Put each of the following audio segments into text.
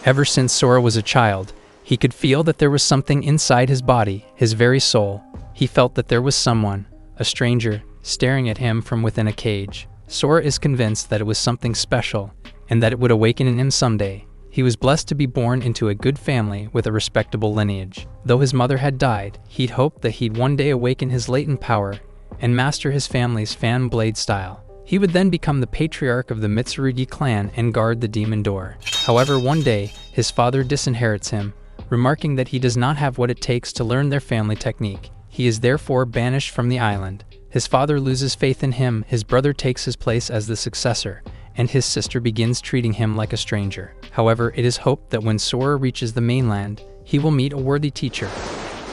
Ever since Sora was a child, he could feel that there was something inside his body, his very soul. He felt that there was someone, a stranger, staring at him from within a cage. Sora is convinced that it was something special, and that it would awaken in him someday. He was blessed to be born into a good family with a respectable lineage. Though his mother had died, he'd hoped that he'd one day awaken his latent power and master his family's fan blade style. He would then become the patriarch of the Mitsurugi clan and guard the demon door. However, one day, his father disinherits him, remarking that he does not have what it takes to learn their family technique. He is therefore banished from the island. His father loses faith in him, his brother takes his place as the successor, and his sister begins treating him like a stranger. However, it is hoped that when Sora reaches the mainland, he will meet a worthy teacher.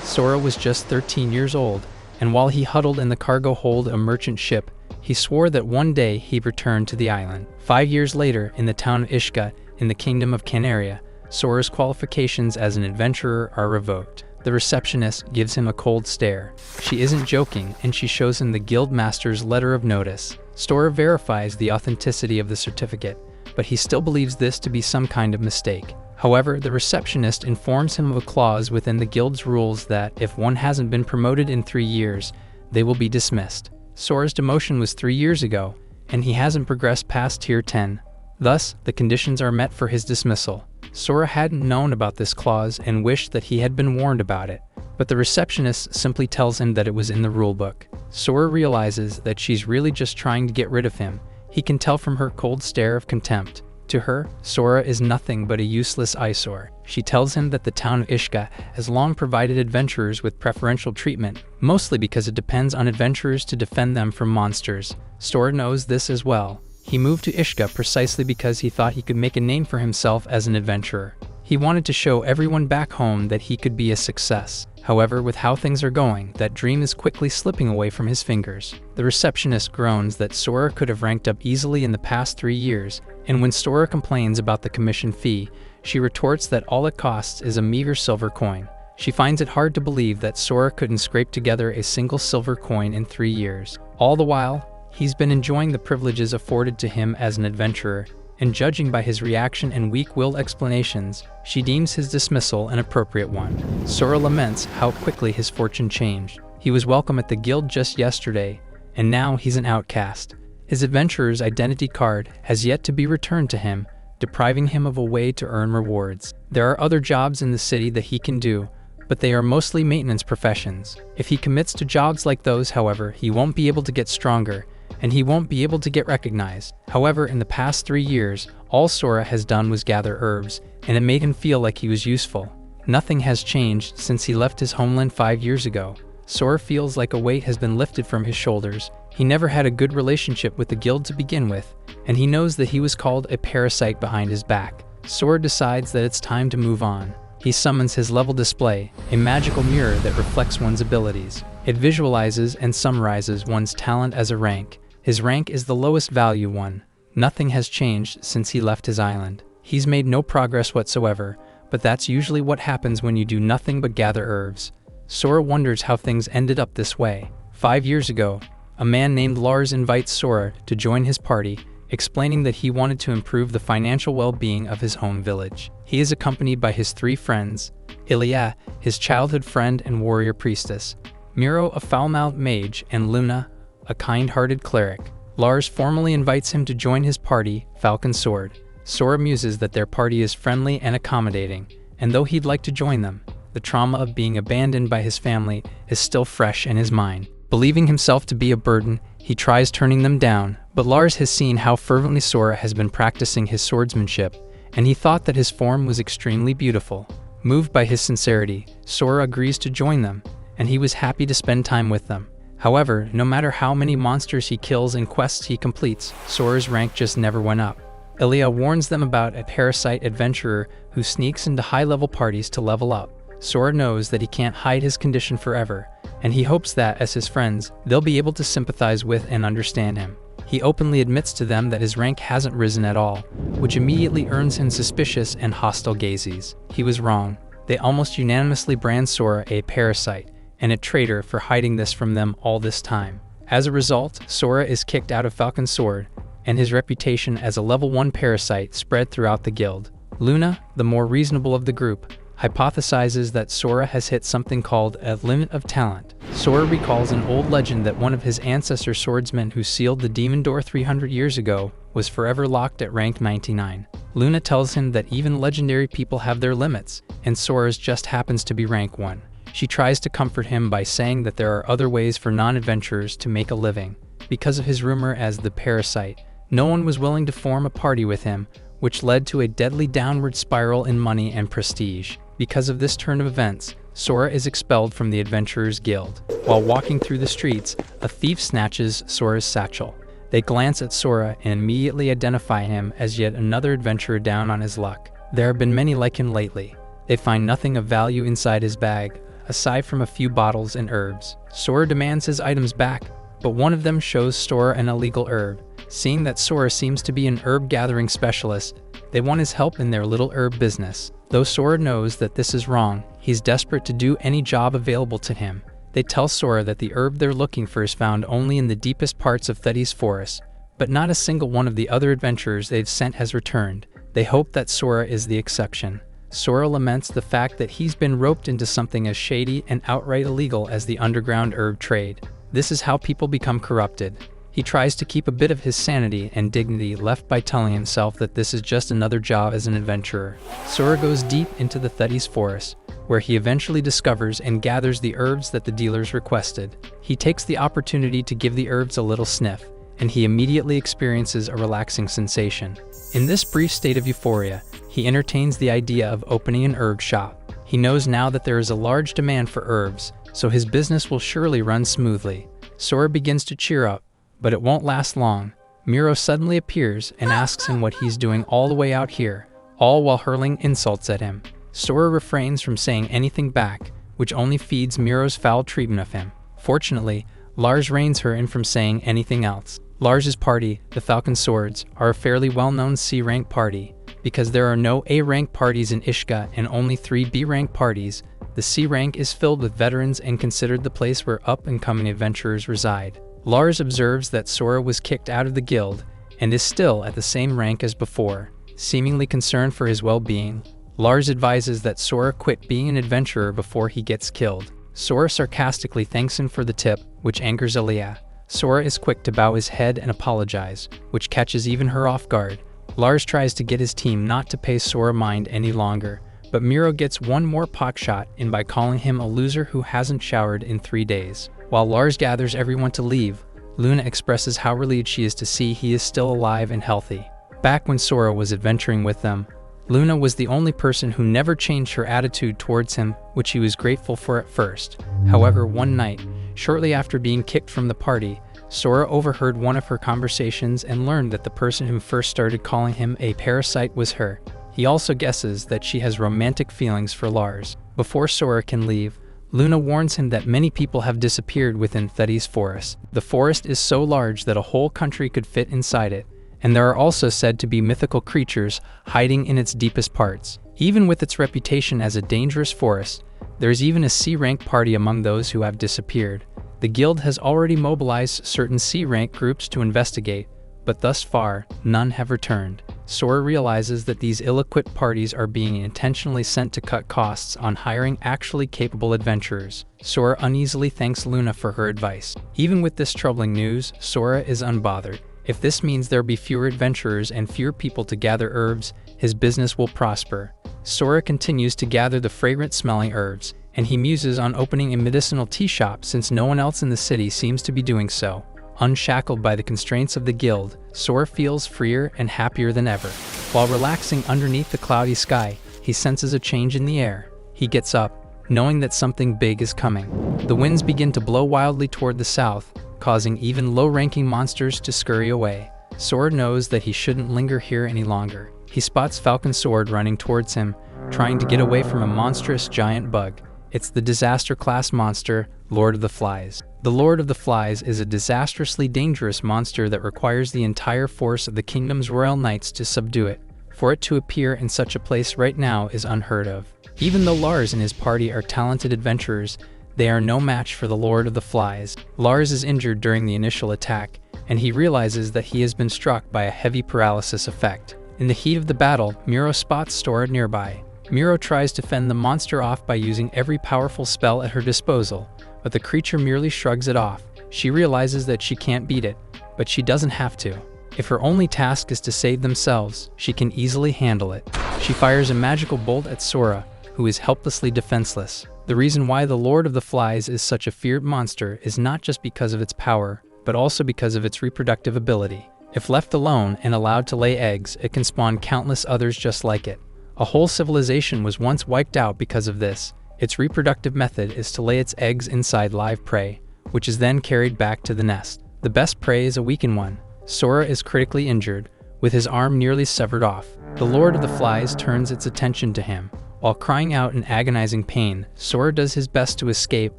Sora was just 13 years old, and while he huddled in the cargo hold of a merchant ship, he swore that one day he'd return to the island. 5 years later, in the town of Ishka, in the kingdom of Canaria, Sora's qualifications as an adventurer are revoked. The receptionist gives him a cold stare. She isn't joking, and she shows him the guild master's letter of notice. Sora verifies the authenticity of the certificate, but he still believes this to be some kind of mistake. However, the receptionist informs him of a clause within the guild's rules that if one hasn't been promoted in 3 years, they will be dismissed. Sora's demotion was 3 years ago, and he hasn't progressed past Tier 10. Thus, the conditions are met for his dismissal. Sora hadn't known about this clause and wished that he had been warned about it, but the receptionist simply tells him that it was in the rulebook. Sora realizes that she's really just trying to get rid of him. He can tell from her cold stare of contempt. To her, Sora is nothing but a useless eyesore. She tells him that the town of Ishka has long provided adventurers with preferential treatment, mostly because it depends on adventurers to defend them from monsters. Sora knows this as well. He moved to Ishka precisely because he thought he could make a name for himself as an adventurer. He wanted to show everyone back home that he could be a success. However, with how things are going, that dream is quickly slipping away from his fingers. The receptionist groans that Sora could have ranked up easily in the past 3 years, and when Sora complains about the commission fee, she retorts that all it costs is a meager silver coin. She finds it hard to believe that Sora couldn't scrape together a single silver coin in 3 years. All the while, he's been enjoying the privileges afforded to him as an adventurer, and judging by his reaction and weak-willed explanations, she deems his dismissal an appropriate one. Sora laments how quickly his fortune changed. He was welcome at the guild just yesterday, and now he's an outcast. His adventurer's identity card has yet to be returned to him, depriving him of a way to earn rewards. There are other jobs in the city that he can do, but they are mostly maintenance professions. If he commits to jobs like those, however, he won't be able to get stronger, and he won't be able to get recognized. However, in the past 3 years, all Sora has done was gather herbs, and it made him feel like he was useful. Nothing has changed since he left his homeland 5 years ago. Sora feels like a weight has been lifted from his shoulders. He never had a good relationship with the guild to begin with, and he knows that he was called a parasite behind his back. Sora decides that it's time to move on. He summons his level display, a magical mirror that reflects one's abilities. It visualizes and summarizes one's talent as a rank. His rank is the lowest value one. Nothing has changed since he left his island. He's made no progress whatsoever, but that's usually what happens when you do nothing but gather herbs. Sora wonders how things ended up this way. 5 years ago, a man named Lars invites Sora to join his party, explaining that he wanted to improve the financial well-being of his home village. He is accompanied by his 3 friends, Ilya, his childhood friend and warrior priestess, Miro, a foul-mouthed mage, and Luna, a kind-hearted cleric. Lars formally invites him to join his party, Falcon Sword. Sora muses that their party is friendly and accommodating, and though he'd like to join them, the trauma of being abandoned by his family is still fresh in his mind. Believing himself to be a burden, he tries turning them down, but Lars has seen how fervently Sora has been practicing his swordsmanship, and he thought that his form was extremely beautiful. Moved by his sincerity, Sora agrees to join them, and he was happy to spend time with them. However, no matter how many monsters he kills and quests he completes, Sora's rank just never went up. Ilya warns them about a parasite adventurer who sneaks into high-level parties to level up. Sora knows that he can't hide his condition forever, and he hopes that, as his friends, they'll be able to sympathize with and understand him. He openly admits to them that his rank hasn't risen at all, which immediately earns him suspicious and hostile gazes. He was wrong. They almost unanimously brand Sora a parasite, and a traitor for hiding this from them all this time. As a result, Sora is kicked out of Falcon Sword, and his reputation as a level 1 parasite spread throughout the guild. Luna, the more reasonable of the group, hypothesizes that Sora has hit something called a limit of talent. Sora recalls an old legend that one of his ancestor swordsmen who sealed the Demon Door 300 years ago was forever locked at rank 99. Luna tells him that even legendary people have their limits, and Sora's just happens to be rank 1. She tries to comfort him by saying that there are other ways for non-adventurers to make a living. Because of his rumor as the parasite, no one was willing to form a party with him, which led to a deadly downward spiral in money and prestige. Because of this turn of events, Sora is expelled from the Adventurers Guild. While walking through the streets, a thief snatches Sora's satchel. They glance at Sora and immediately identify him as yet another adventurer down on his luck. There have been many like him lately. They find nothing of value inside his bag, aside from a few bottles and herbs. Sora demands his items back, but one of them shows Sora an illegal herb. Seeing that Sora seems to be an herb-gathering specialist, they want his help in their little herb business. Though Sora knows that this is wrong, he's desperate to do any job available to him. They tell Sora that the herb they're looking for is found only in the deepest parts of Thetis Forest, but not a single one of the other adventurers they've sent has returned. They hope that Sora is the exception. Sora laments the fact that he's been roped into something as shady and outright illegal as the underground herb trade. This is how people become corrupted. He tries to keep a bit of his sanity and dignity left by telling himself that this is just another job as an adventurer. Sora goes deep into the Thetis Forest, where he eventually discovers and gathers the herbs that the dealers requested. He takes the opportunity to give the herbs a little sniff, and he immediately experiences a relaxing sensation. In this brief state of euphoria, he entertains the idea of opening an herb shop. He knows now that there is a large demand for herbs, so his business will surely run smoothly. Sora begins to cheer up, but it won't last long. Miro suddenly appears and asks him what he's doing all the way out here, all while hurling insults at him. Sora refrains from saying anything back, which only feeds Miro's foul treatment of him. Fortunately, Lars reins her in from saying anything else. Lars's party, the Falcon Swords, are a fairly well-known C-rank party. Because there are no A-rank parties in Ishka and only 3 B-rank parties, the C-rank is filled with veterans and considered the place where up-and-coming adventurers reside. Lars observes that Sora was kicked out of the guild and is still at the same rank as before. Seemingly concerned for his well-being, Lars advises that Sora quit being an adventurer before he gets killed. Sora sarcastically thanks him for the tip, which angers Aaliyah. Sora is quick to bow his head and apologize, which catches even her off guard. Lars tries to get his team not to pay Sora mind any longer, but Miro gets one more potshot in by calling him a loser who hasn't showered in 3 days. While Lars gathers everyone to leave, Luna expresses how relieved she is to see he is still alive and healthy. Back when Sora was adventuring with them, Luna was the only person who never changed her attitude towards him, which he was grateful for at first. However, one night, shortly after being kicked from the party, Sora overheard one of her conversations and learned that the person who first started calling him a parasite was her. He also guesses that she has romantic feelings for Lars. Before Sora can leave, Luna warns him that many people have disappeared within Thetis Forest. The forest is so large that a whole country could fit inside it, and there are also said to be mythical creatures hiding in its deepest parts. Even with its reputation as a dangerous forest, there is even a C-rank party among those who have disappeared. The guild has already mobilized certain C-rank groups to investigate, but thus far, none have returned. Sora realizes that these ill-equipped parties are being intentionally sent to cut costs on hiring actually capable adventurers. Sora uneasily thanks Luna for her advice. Even with this troubling news, Sora is unbothered. If this means there will be fewer adventurers and fewer people to gather herbs, his business will prosper. Sora continues to gather the fragrant-smelling herbs, and he muses on opening a medicinal tea shop since no one else in the city seems to be doing so. Unshackled by the constraints of the guild, Sora feels freer and happier than ever. While relaxing underneath the cloudy sky, he senses a change in the air. He gets up, knowing that something big is coming. The winds begin to blow wildly toward the south, causing even low-ranking monsters to scurry away. Sora knows that he shouldn't linger here any longer. He spots Falcon Sword running towards him, trying to get away from a monstrous giant bug. It's the disaster-class monster, Lord of the Flies. The Lord of the Flies is a disastrously dangerous monster that requires the entire force of the kingdom's royal knights to subdue it. For it to appear in such a place right now is unheard of. Even though Lars and his party are talented adventurers, they are no match for the Lord of the Flies. Lars is injured during the initial attack, and he realizes that he has been struck by a heavy paralysis effect. In the heat of the battle, Miro spots Sora nearby. Miro tries to fend the monster off by using every powerful spell at her disposal, but the creature merely shrugs it off. She realizes that she can't beat it, but she doesn't have to. If her only task is to save themselves, she can easily handle it. She fires a magical bolt at Sora, who is helplessly defenseless. The reason why the Lord of the Flies is such a feared monster is not just because of its power, but also because of its reproductive ability. If left alone and allowed to lay eggs, it can spawn countless others just like it. A whole civilization was once wiped out because of this. Its reproductive method is to lay its eggs inside live prey, which is then carried back to the nest. The best prey is a weakened one. Sora is critically injured, with his arm nearly severed off. The Lord of the Flies turns its attention to him. While crying out in agonizing pain, Sora does his best to escape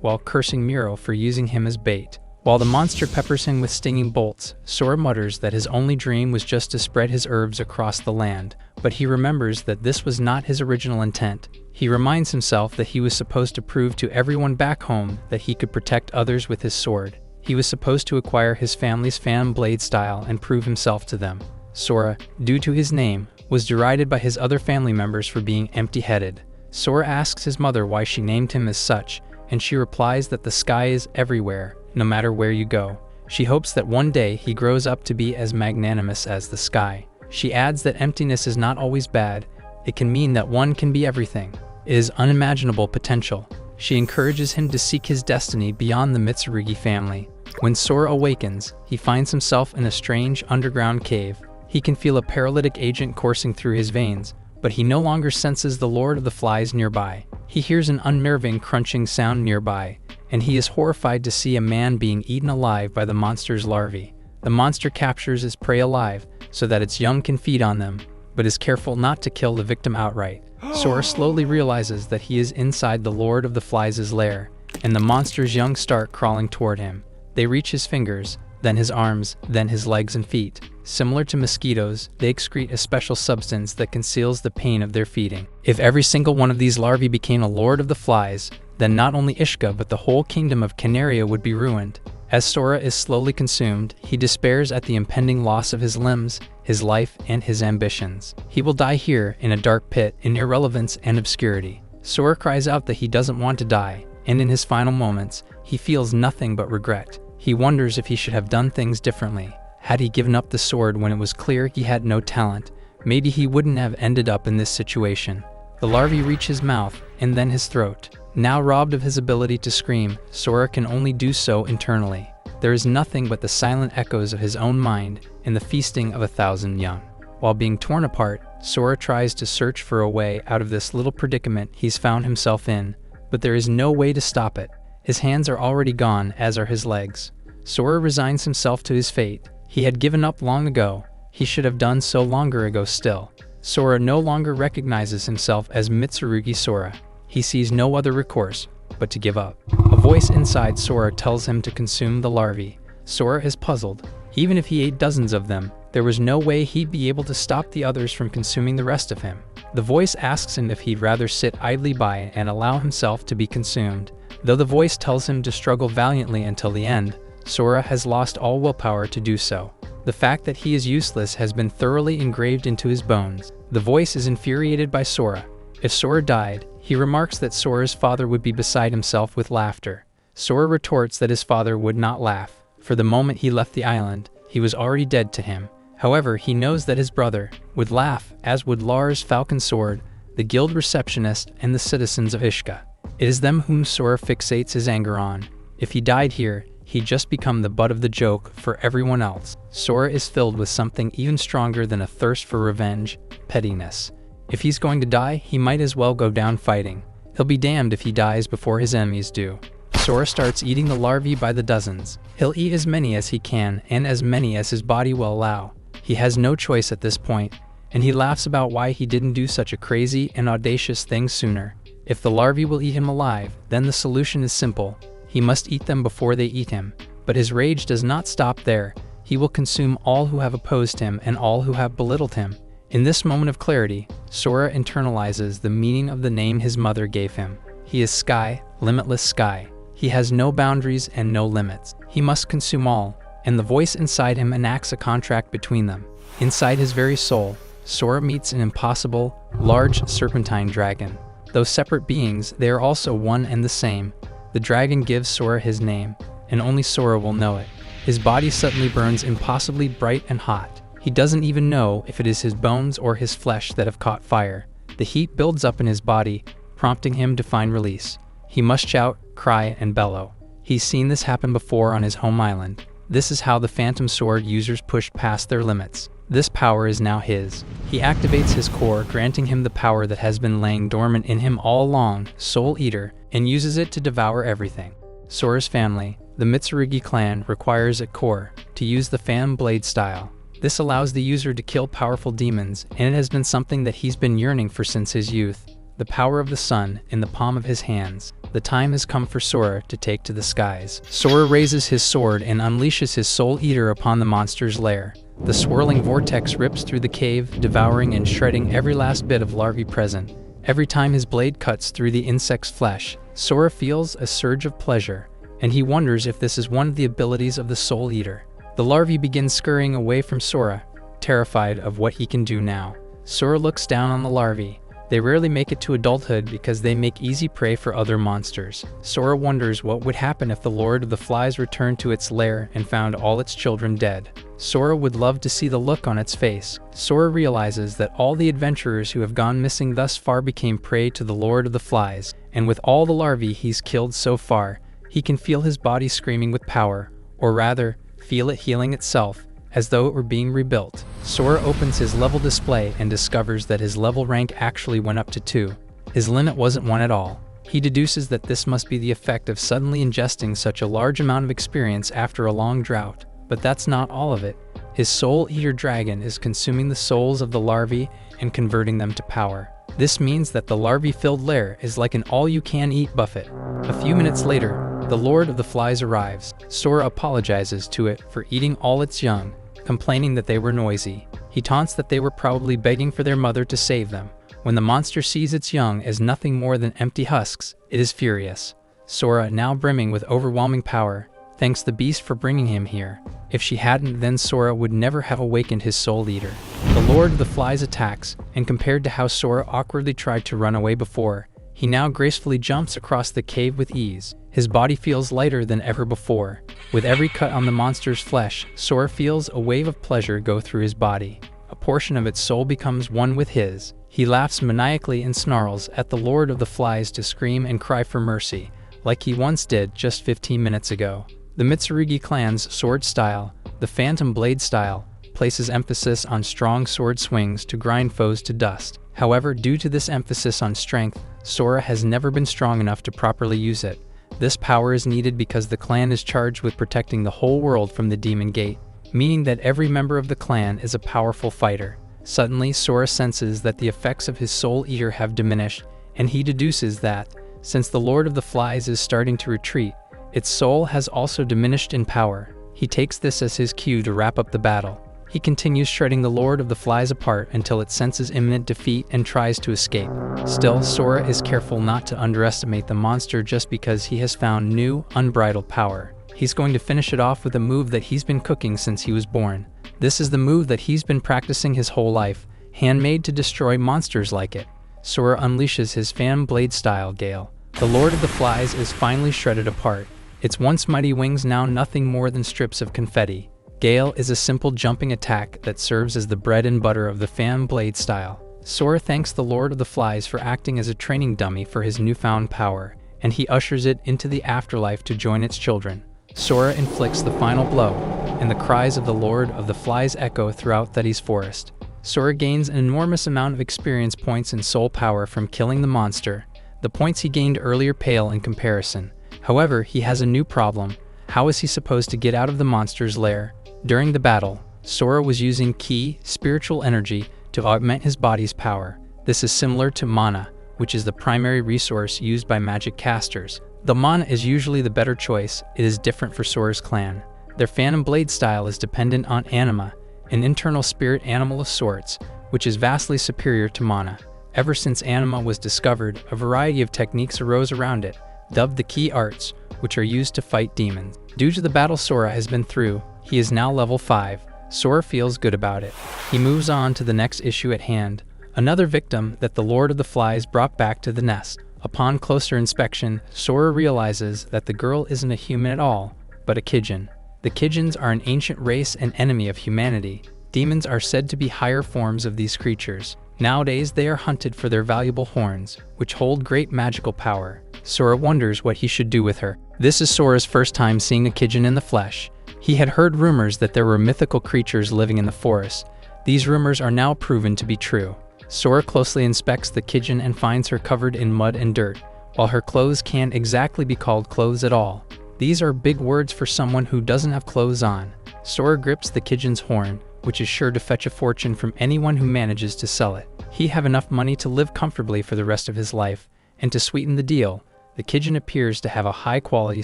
while cursing Miro for using him as bait. While the monster peppers him with stinging bolts, Sora mutters that his only dream was just to spread his herbs across the land, but he remembers that this was not his original intent. He reminds himself that he was supposed to prove to everyone back home that he could protect others with his sword. He was supposed to acquire his family's fan blade style and prove himself to them. Sora, due to his name, was derided by his other family members for being empty-headed. Sora asks his mother why she named him as such, and she replies that the sky is everywhere, no matter where you go. She hopes that one day he grows up to be as magnanimous as the sky. She adds that emptiness is not always bad. It can mean that one can be everything. It is unimaginable potential. She encourages him to seek his destiny beyond the Mitsurugi family. When Sora awakens, he finds himself in a strange underground cave. He can feel a paralytic agent coursing through his veins, but he no longer senses the Lord of the Flies nearby. He hears an unnerving crunching sound nearby, and he is horrified to see a man being eaten alive by the monster's larvae. The monster captures its prey alive so that its young can feed on them, but is careful not to kill the victim outright. Sora slowly realizes that he is inside the Lord of the Flies' lair, and the monster's young start crawling toward him. They reach his fingers, then his arms, then his legs and feet. Similar to mosquitoes, they excrete a special substance that conceals the pain of their feeding. If every single one of these larvae became a Lord of the Flies, then not only Ishka but the whole kingdom of Canaria would be ruined. As Sora is slowly consumed, he despairs at the impending loss of his limbs, his life, and his ambitions. He will die here, in a dark pit, in irrelevance and obscurity. Sora cries out that he doesn't want to die, and in his final moments, he feels nothing but regret. He wonders if he should have done things differently. Had he given up the sword when it was clear he had no talent, maybe he wouldn't have ended up in this situation. The larvae reach his mouth, and then his throat. Now robbed of his ability to scream, Sora can only do so internally. There is nothing but the silent echoes of his own mind and the feasting of 1,000 young. While being torn apart, Sora tries to search for a way out of this little predicament he's found himself in, but there is no way to stop it. His hands are already gone, as are his legs. Sora resigns himself to his fate. He had given up long ago. He should have done so longer ago still. Sora no longer recognizes himself as Mitsurugi Sora. He sees no other recourse but to give up. A voice inside Sora tells him to consume the larvae. Sora is puzzled. Even if he ate dozens of them, there was no way he'd be able to stop the others from consuming the rest of him. The voice asks him if he'd rather sit idly by and allow himself to be consumed. Though the voice tells him to struggle valiantly until the end, Sora has lost all willpower to do so. The fact that he is useless has been thoroughly engraved into his bones. The voice is infuriated by Sora. If Sora died, he remarks that Sora's father would be beside himself with laughter. Sora retorts that his father would not laugh. For the moment he left the island, he was already dead to him. However, he knows that his brother would laugh, as would Lars Falcon Sword, the guild receptionist, and the citizens of Ishka. It is them whom Sora fixates his anger on. If he died here, he'd just become the butt of the joke for everyone else. Sora is filled with something even stronger than a thirst for revenge: pettiness. If he's going to die, he might as well go down fighting. He'll be damned if he dies before his enemies do. Sora starts eating the larvae by the dozens. He'll eat as many as he can, and as many as his body will allow. He has no choice at this point, and he laughs about why he didn't do such a crazy and audacious thing sooner. If the larvae will eat him alive, then the solution is simple. He must eat them before they eat him. But his rage does not stop there. He will consume all who have opposed him and all who have belittled him. In this moment of clarity, Sora internalizes the meaning of the name his mother gave him. He is Sky, limitless Sky. He has no boundaries and no limits. He must consume all, and the voice inside him enacts a contract between them. Inside his very soul, Sora meets an impossible, large serpentine dragon. Though separate beings, they are also one and the same. The dragon gives Sora his name, and only Sora will know it. His body suddenly burns impossibly bright and hot. He doesn't even know if it is his bones or his flesh that have caught fire. The heat builds up in his body, prompting him to find release. He must shout, cry, and bellow. He's seen this happen before on his home island. This is how the Phantom Sword users push past their limits. This power is now his. He activates his core, granting him the power that has been laying dormant in him all along, Soul Eater, and uses it to devour everything. Sora's family, the Mitsurugi clan, requires a core to use the Phantom Blade style. This allows the user to kill powerful demons, and it has been something that he's been yearning for since his youth. The power of the sun in the palm of his hands. The time has come for Sora to take to the skies. Sora raises his sword and unleashes his Soul Eater upon the monster's lair. The swirling vortex rips through the cave, devouring and shredding every last bit of larvae present. Every time his blade cuts through the insect's flesh, Sora feels a surge of pleasure, and he wonders if this is one of the abilities of the Soul Eater. The larvae begin scurrying away from Sora, terrified of what he can do now. Sora looks down on the larvae. They rarely make it to adulthood because they make easy prey for other monsters. Sora wonders what would happen if the Lord of the Flies returned to its lair and found all its children dead. Sora would love to see the look on its face. Sora realizes that all the adventurers who have gone missing thus far became prey to the Lord of the Flies, and with all the larvae he's killed so far, he can feel his body screaming with power, or rather, feel it healing itself, as though it were being rebuilt. Sora opens his level display and discovers that his level rank actually went up to 2. His limit wasn't 1 at all. He deduces that this must be the effect of suddenly ingesting such a large amount of experience after a long drought. But that's not all of it. His Soul Eater dragon is consuming the souls of the larvae and converting them to power. This means that the larvae-filled lair is like an all-you-can-eat buffet. A few minutes later, the Lord of the Flies arrives. Sora apologizes to it for eating all its young, complaining that they were noisy. He taunts that they were probably begging for their mother to save them. When the monster sees its young as nothing more than empty husks, it is furious. Sora, now brimming with overwhelming power, thanks the beast for bringing him here. If she hadn't, then Sora would never have awakened his Soul Eater. The Lord of the Flies attacks, and compared to how Sora awkwardly tried to run away before, he now gracefully jumps across the cave with ease. His body feels lighter than ever before. With every cut on the monster's flesh, Sora feels a wave of pleasure go through his body. A portion of its soul becomes one with his. He laughs maniacally and snarls at the Lord of the Flies to scream and cry for mercy, like he once did just 15 minutes ago. The Mitsurugi clan's sword style, the Phantom Blade style, places emphasis on strong sword swings to grind foes to dust. However, due to this emphasis on strength, Sora has never been strong enough to properly use it. This power is needed because the clan is charged with protecting the whole world from the Demon Gate, meaning that every member of the clan is a powerful fighter. Suddenly, Sora senses that the effects of his Soul Eater have diminished, and he deduces that, since the Lord of the Flies is starting to retreat, its soul has also diminished in power. He takes this as his cue to wrap up the battle. He continues shredding the Lord of the Flies apart until it senses imminent defeat and tries to escape. Still, Sora is careful not to underestimate the monster just because he has found new, unbridled power. He's going to finish it off with a move that he's been cooking since he was born. This is the move that he's been practicing his whole life, handmade to destroy monsters like it. Sora unleashes his Phantom Blade style Gale. The Lord of the Flies is finally shredded apart. Its once mighty wings now nothing more than strips of confetti. Gale is a simple jumping attack that serves as the bread and butter of the Phantom Blade style. Sora thanks the Lord of the Flies for acting as a training dummy for his newfound power, and he ushers it into the afterlife to join its children. Sora inflicts the final blow, and the cries of the Lord of the Flies echo throughout Thetis Forest. Sora gains an enormous amount of experience points and soul power from killing the monster. The points he gained earlier pale in comparison. However, he has a new problem. How is he supposed to get out of the monster's lair? During the battle, Sora was using Ki, spiritual energy, to augment his body's power. This is similar to mana, which is the primary resource used by magic casters. Though mana is usually the better choice, it is different for Sora's clan. Their Phantom Blade style is dependent on anima, an internal spirit animal of sorts, which is vastly superior to mana. Ever since anima was discovered, a variety of techniques arose around it, dubbed the Ki arts, which are used to fight demons. Due to the battle Sora has been through, he is now level 5. Sora feels good about it. He moves on to the next issue at hand, another victim that the Lord of the Flies brought back to the nest. Upon closer inspection, Sora realizes that the girl isn't a human at all, but a Kidjin. The Kidjins are an ancient race and enemy of humanity. Demons are said to be higher forms of these creatures. Nowadays, they are hunted for their valuable horns, which hold great magical power. Sora wonders what he should do with her. This is Sora's first time seeing a Kidjin in the flesh. He had heard rumors that there were mythical creatures living in the forest. These rumors are now proven to be true. Sora closely inspects the Kidjin and finds her covered in mud and dirt, while her clothes can't exactly be called clothes at all. These are big words for someone who doesn't have clothes on. Sora grips the Kidjin's horn, which is sure to fetch a fortune from anyone who manages to sell it. He have enough money to live comfortably for the rest of his life, and to sweeten the deal, the Kidjin appears to have a high-quality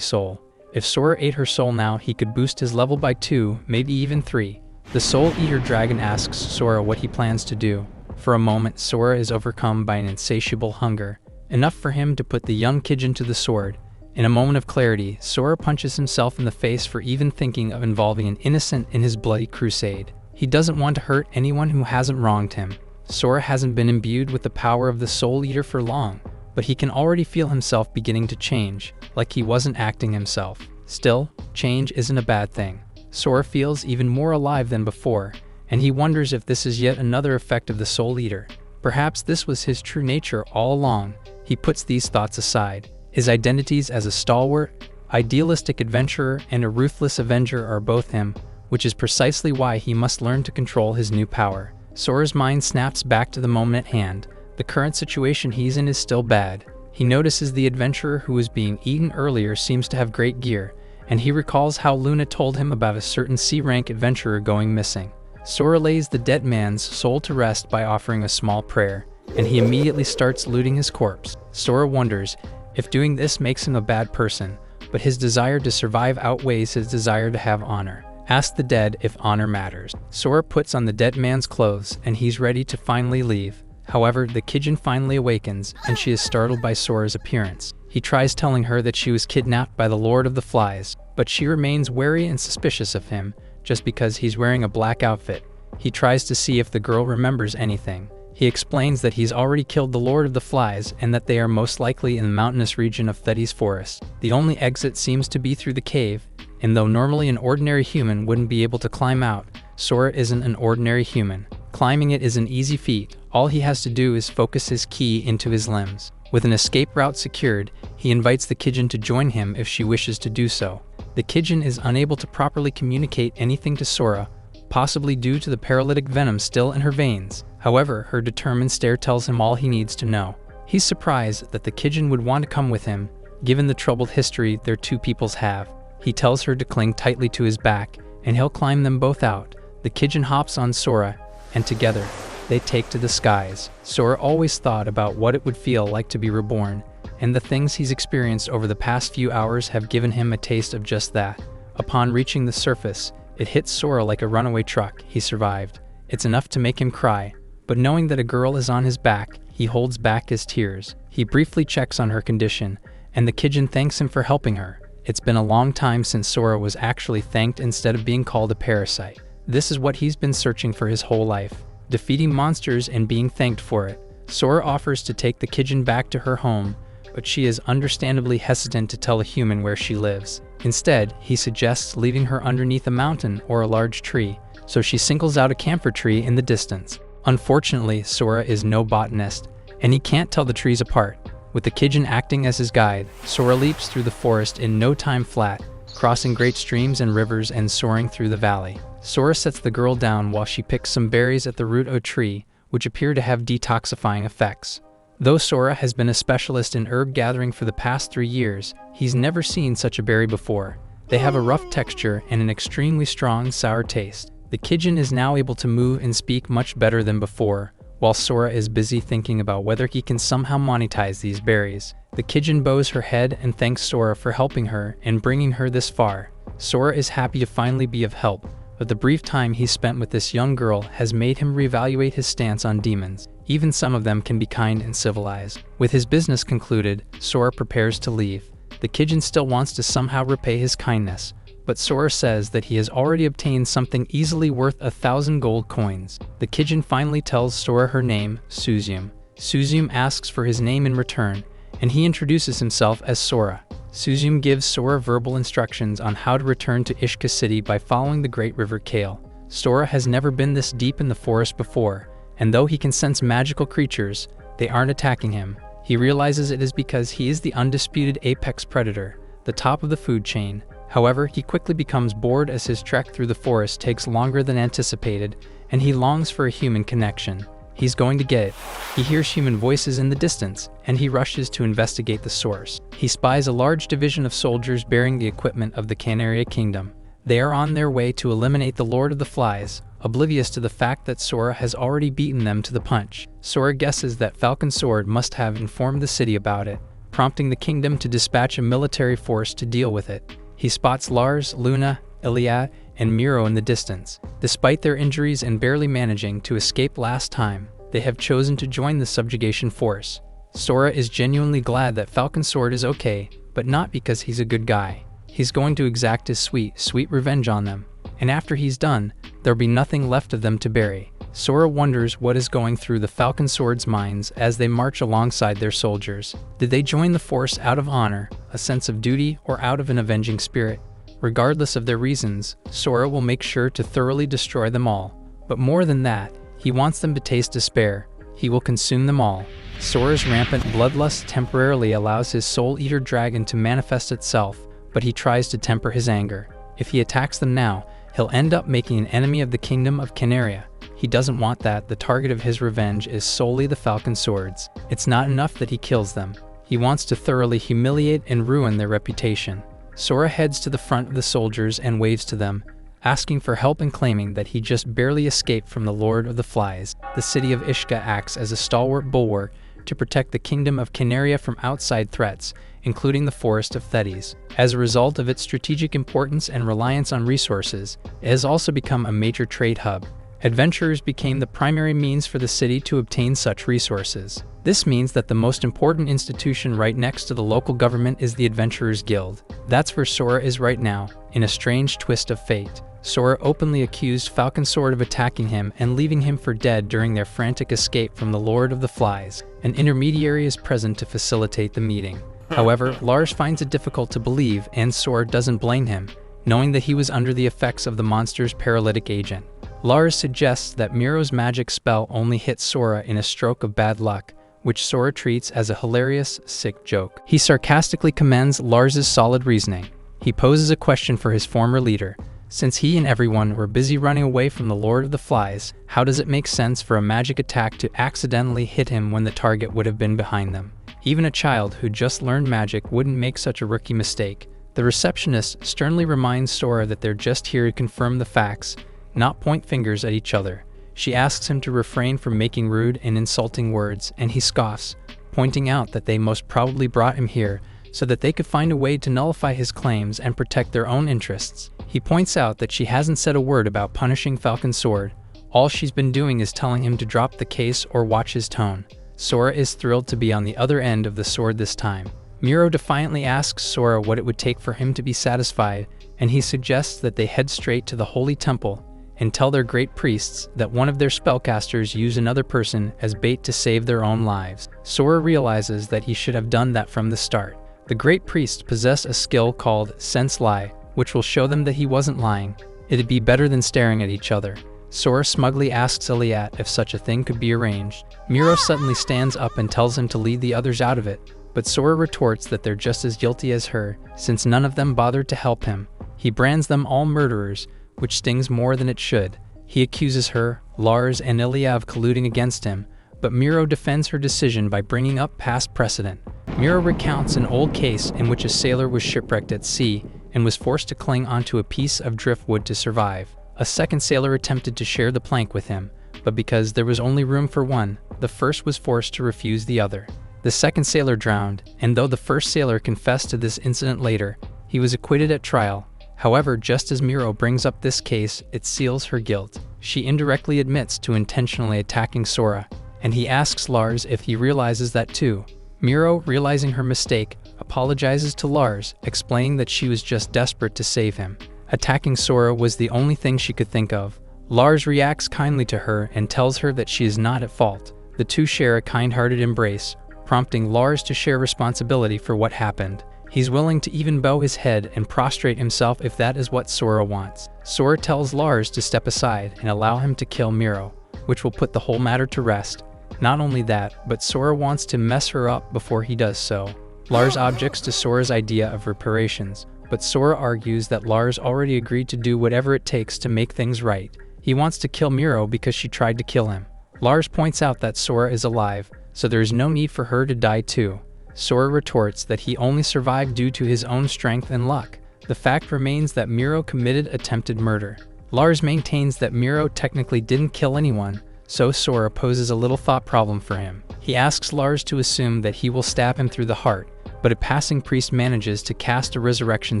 soul. If Sora ate her soul now, he could boost his level by 2, maybe even 3. The Soul Eater Dragon asks Sora what he plans to do. For a moment, Sora is overcome by an insatiable hunger, enough for him to put the young Kidjin to the sword. In a moment of clarity, Sora punches himself in the face for even thinking of involving an innocent in his bloody crusade. He doesn't want to hurt anyone who hasn't wronged him. Sora hasn't been imbued with the power of the Soul Eater for long, but he can already feel himself beginning to change, like he wasn't acting himself. Still, change isn't a bad thing. Sora feels even more alive than before, and he wonders if this is yet another effect of the Soul Eater. Perhaps this was his true nature all along. He puts these thoughts aside. His identities as a stalwart, idealistic adventurer, and a ruthless avenger are both him, which is precisely why he must learn to control his new power. Sora's mind snaps back to the moment at hand. The current situation he's in is still bad. He notices the adventurer who was being eaten earlier seems to have great gear, and he recalls how Luna told him about a certain C-rank adventurer going missing. Sora lays the dead man's soul to rest by offering a small prayer, and he immediately starts looting his corpse. Sora wonders if doing this makes him a bad person, but his desire to survive outweighs his desire to have honor. Ask the dead if honor matters. Sora puts on the dead man's clothes, and he's ready to finally leave. However, the Kidjin finally awakens, and she is startled by Sora's appearance. He tries telling her that she was kidnapped by the Lord of the Flies, but she remains wary and suspicious of him, just because he's wearing a black outfit. He tries to see if the girl remembers anything. He explains that he's already killed the Lord of the Flies and that they are most likely in the mountainous region of Thetis Forest. The only exit seems to be through the cave, and though normally an ordinary human wouldn't be able to climb out, Sora isn't an ordinary human. Climbing it is an easy feat. All he has to do is focus his ki into his limbs. With an escape route secured, he invites the Kidjin to join him if she wishes to do so. The Kidjin is unable to properly communicate anything to Sora, possibly due to the paralytic venom still in her veins. However, her determined stare tells him all he needs to know. He's surprised that the Kidjin would want to come with him, given the troubled history their two peoples have. He tells her to cling tightly to his back, and he'll climb them both out. The Kidjin hops on Sora, and together, they take to the skies. Sora always thought about what it would feel like to be reborn, and the things he's experienced over the past few hours have given him a taste of just that. Upon reaching the surface, it hits Sora like a runaway truck. He survived. It's enough to make him cry, but knowing that a girl is on his back, he holds back his tears. He briefly checks on her condition, and the Kidjin thanks him for helping her. It's been a long time since Sora was actually thanked instead of being called a parasite. This is what he's been searching for his whole life, defeating monsters and being thanked for it. Sora offers to take the Kidjin back to her home, but she is understandably hesitant to tell a human where she lives. Instead, he suggests leaving her underneath a mountain or a large tree, so she singles out a camphor tree in the distance. Unfortunately, Sora is no botanist, and he can't tell the trees apart. With the Kidjin acting as his guide, Sora leaps through the forest in no time flat, crossing great streams and rivers and soaring through the valley. Sora sets the girl down while she picks some berries at the root of a tree, which appear to have detoxifying effects. Though Sora has been a specialist in herb gathering for the past 3 years, he's never seen such a berry before. They have a rough texture and an extremely strong sour taste. The Kidjin is now able to move and speak much better than before, while Sora is busy thinking about whether he can somehow monetize these berries. The Kidjin bows her head and thanks Sora for helping her and bringing her this far. Sora is happy to finally be of help, but the brief time he spent with this young girl has made him reevaluate his stance on demons. Even some of them can be kind and civilized. With his business concluded, Sora prepares to leave. The Kidjin still wants to somehow repay his kindness, but Sora says that he has already obtained something easily worth 1,000 gold coins. The Kijin finally tells Sora her name, Suzume. Suzume asks for his name in return, and he introduces himself as Sora. Suzume gives Sora verbal instructions on how to return to Ishka City by following the Great River Kale. Sora has never been this deep in the forest before, and though he can sense magical creatures, they aren't attacking him. He realizes it is because he is the undisputed apex predator, the top of the food chain. However, he quickly becomes bored as his trek through the forest takes longer than anticipated, and he longs for a human connection. He's going to get it. He hears human voices in the distance, and he rushes to investigate the source. He spies a large division of soldiers bearing the equipment of the Canaria Kingdom. They are on their way to eliminate the Lord of the Flies, oblivious to the fact that Sora has already beaten them to the punch. Sora guesses that Falcon Sword must have informed the city about it, prompting the kingdom to dispatch a military force to deal with it. He spots Lars, Luna, Iliad, and Miro in the distance. Despite their injuries and barely managing to escape last time, they have chosen to join the subjugation force. Sora is genuinely glad that Falcon Sword is okay, but not because he's a good guy. He's going to exact his sweet revenge on them. And after he's done, there'll be nothing left of them to bury. Sora wonders what is going through the Falcon Sword's minds as they march alongside their soldiers. Did they join the force out of honor, a sense of duty, or out of an avenging spirit? Regardless of their reasons, Sora will make sure to thoroughly destroy them all. But more than that, he wants them to taste despair. He will consume them all. Sora's rampant bloodlust temporarily allows his soul-eater dragon to manifest itself, but he tries to temper his anger. If he attacks them now, he'll end up making an enemy of the kingdom of Canaria. He doesn't want that. The target of his revenge is solely the Falcon Swords. It's not enough that he kills them. He wants to thoroughly humiliate and ruin their reputation. Sora heads to the front of the soldiers and waves to them, asking for help and claiming that he just barely escaped from the Lord of the Flies. The city of Ishka acts as a stalwart bulwark to protect the kingdom of Canaria from outside threats, including the forest of Thetis. As a result of its strategic importance and reliance on resources, it has also become a major trade hub. Adventurers became the primary means for the city to obtain such resources. This means that the most important institution right next to the local government is the Adventurers Guild. That's where Sora is right now, in a strange twist of fate. Sora openly accused Falcon Sword of attacking him and leaving him for dead during their frantic escape from the Lord of the Flies. An intermediary is present to facilitate the meeting. However, Lars finds it difficult to believe, and Sora doesn't blame him, knowing that he was under the effects of the monster's paralytic agent. Lars suggests that Miro's magic spell only hits Sora in a stroke of bad luck, which Sora treats as a hilarious, sick joke. He sarcastically commends Lars's solid reasoning. He poses a question for his former leader. Since he and everyone were busy running away from the Lord of the Flies, how does it make sense for a magic attack to accidentally hit him when the target would have been behind them? Even a child who just learned magic wouldn't make such a rookie mistake. The receptionist sternly reminds Sora that they're just here to confirm the facts, not point fingers at each other. She asks him to refrain from making rude and insulting words, and he scoffs, pointing out that they most probably brought him here so that they could find a way to nullify his claims and protect their own interests. He points out that she hasn't said a word about punishing Falcon Sword. All she's been doing is telling him to drop the case or watch his tone. Sora is thrilled to be on the other end of the sword this time. Miro defiantly asks Sora what it would take for him to be satisfied, and he suggests that they head straight to the Holy Temple and tell their great priests that one of their spellcasters used another person as bait to save their own lives. Sora realizes that he should have done that from the start. The great priests possess a skill called Sense Lie, which will show them that he wasn't lying. It'd be better than staring at each other. Sora smugly asks Iliad if such a thing could be arranged. Miro suddenly stands up and tells him to lead the others out of it, but Sora retorts that they're just as guilty as her, since none of them bothered to help him. He brands them all murderers, which stings more than it should. He accuses her, Lars, and Iliad of colluding against him, but Miro defends her decision by bringing up past precedent. Miro recounts an old case in which a sailor was shipwrecked at sea and was forced to cling onto a piece of driftwood to survive. A second sailor attempted to share the plank with him, but because there was only room for one, the first was forced to refuse the other. The second sailor drowned, and though the first sailor confessed to this incident later, he was acquitted at trial. However, just as Miro brings up this case, it seals her guilt. She indirectly admits to intentionally attacking Sora, and he asks Lars if he realizes that too. Miro, realizing her mistake, apologizes to Lars, explaining that she was just desperate to save him. Attacking Sora was the only thing she could think of. Lars reacts kindly to her and tells her that she is not at fault. The two share a kind-hearted embrace, prompting Lars to share responsibility for what happened. He's willing to even bow his head and prostrate himself if that is what Sora wants. Sora tells Lars to step aside and allow him to kill Miro, which will put the whole matter to rest. Not only that, but Sora wants to mess her up before he does so. Lars objects to Sora's idea of reparations, but Sora argues that Lars already agreed to do whatever it takes to make things right. He wants to kill Miro because she tried to kill him. Lars points out that Sora is alive, so there is no need for her to die too. Sora retorts that he only survived due to his own strength and luck. The fact remains that Miro committed attempted murder. Lars maintains that Miro technically didn't kill anyone, so Sora poses a little thought problem for him. He asks Lars to assume that he will stab him through the heart, but a passing priest manages to cast a resurrection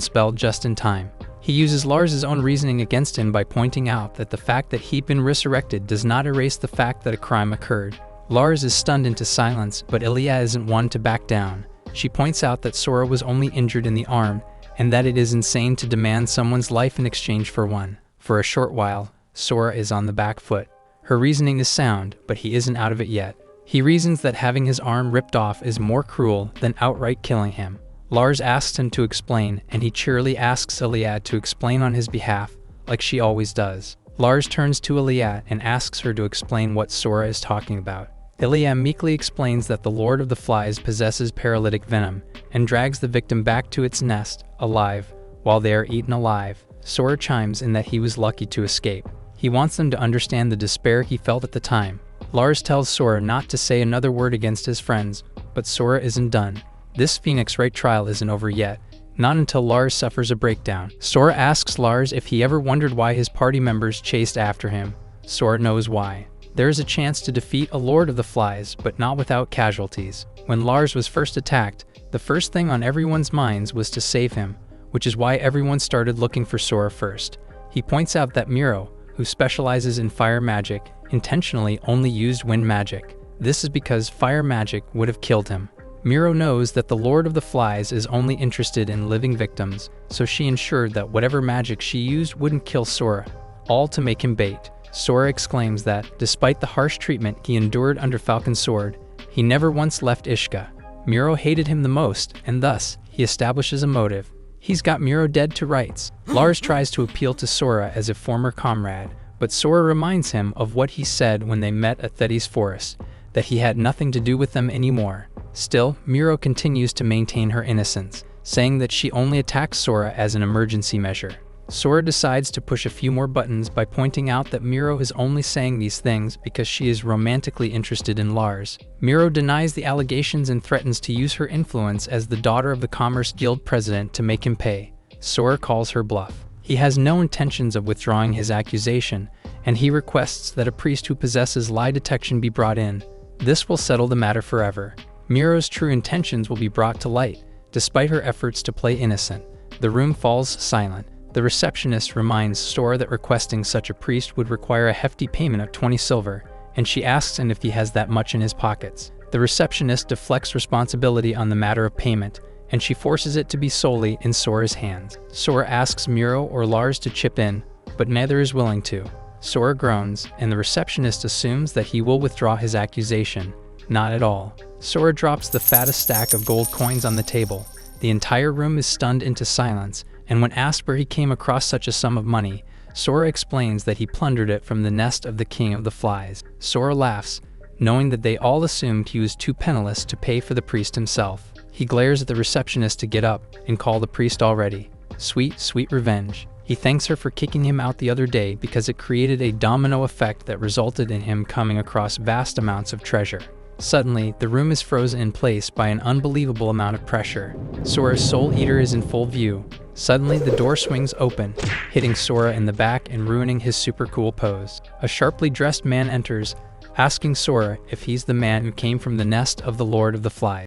spell just in time. He uses Lars' own reasoning against him by pointing out that the fact that he'd been resurrected does not erase the fact that a crime occurred. Lars is stunned into silence, but Ilia isn't one to back down. She points out that Sora was only injured in the arm, and that it is insane to demand someone's life in exchange for one. For a short while, Sora is on the back foot. Her reasoning is sound, but he isn't out of it yet. He reasons that having his arm ripped off is more cruel than outright killing him. Lars asks him to explain, and he cheerily asks Iliad to explain on his behalf, like she always does. Lars turns to Iliad and asks her to explain what Sora is talking about. Iliad meekly explains that the Lord of the Flies possesses paralytic venom, and drags the victim back to its nest, alive, while they are eaten alive. Sora chimes in that he was lucky to escape. He wants them to understand the despair he felt at the time. Lars tells Sora not to say another word against his friends, but Sora isn't done. This Phoenix Wright trial isn't over yet, not until Lars suffers a breakdown. Sora asks Lars if he ever wondered why his party members chased after him. Sora knows why. There is a chance to defeat a Lord of the Flies, but not without casualties. When Lars was first attacked, the first thing on everyone's minds was to save him, which is why everyone started looking for Sora first. He points out that Miro, who specializes in fire magic, intentionally only used wind magic. This is because fire magic would have killed him. Miro knows that the Lord of the Flies is only interested in living victims, so she ensured that whatever magic she used wouldn't kill Sora, all to make him bait. Sora exclaims that, despite the harsh treatment he endured under Falcon's sword, he never once left Ishka. Miro hated him the most, and thus, he establishes a motive. He's got Miro dead to rights. Lars tries to appeal to Sora as a former comrade, but Sora reminds him of what he said when they met at Thetis Forest, that he had nothing to do with them anymore. Still, Miro continues to maintain her innocence, saying that she only attacks Sora as an emergency measure. Sora decides to push a few more buttons by pointing out that Miro is only saying these things because she is romantically interested in Lars. Miro denies the allegations and threatens to use her influence as the daughter of the Commerce Guild president to make him pay. Sora calls her bluff. He has no intentions of withdrawing his accusation, and he requests that a priest who possesses lie detection be brought in. This will settle the matter forever. Miro's true intentions will be brought to light, despite her efforts to play innocent. The room falls silent. The receptionist reminds Sora that requesting such a priest would require a hefty payment of 20 silver, and she asks him if he has that much in his pockets. The receptionist deflects responsibility on the matter of payment, and she forces it to be solely in Sora's hands. Sora asks Miro or Lars to chip in, but neither is willing to. Sora groans, and the receptionist assumes that he will withdraw his accusation. Not at all. Sora drops the fattest stack of gold coins on the table. The entire room is stunned into silence, and when asked where he came across such a sum of money, Sora explains that he plundered it from the nest of the King of the Flies. Sora laughs, knowing that they all assumed he was too penniless to pay for the priest himself. He glares at the receptionist to get up and call the priest already. Sweet, sweet revenge. He thanks her for kicking him out the other day because it created a domino effect that resulted in him coming across vast amounts of treasure. Suddenly, the room is frozen in place by an unbelievable amount of pressure. Sora's Soul Eater is in full view. Suddenly, the door swings open, hitting Sora in the back and ruining his super cool pose. A sharply dressed man enters, asking Sora if he's the man who came from the nest of the Lord of the Flies.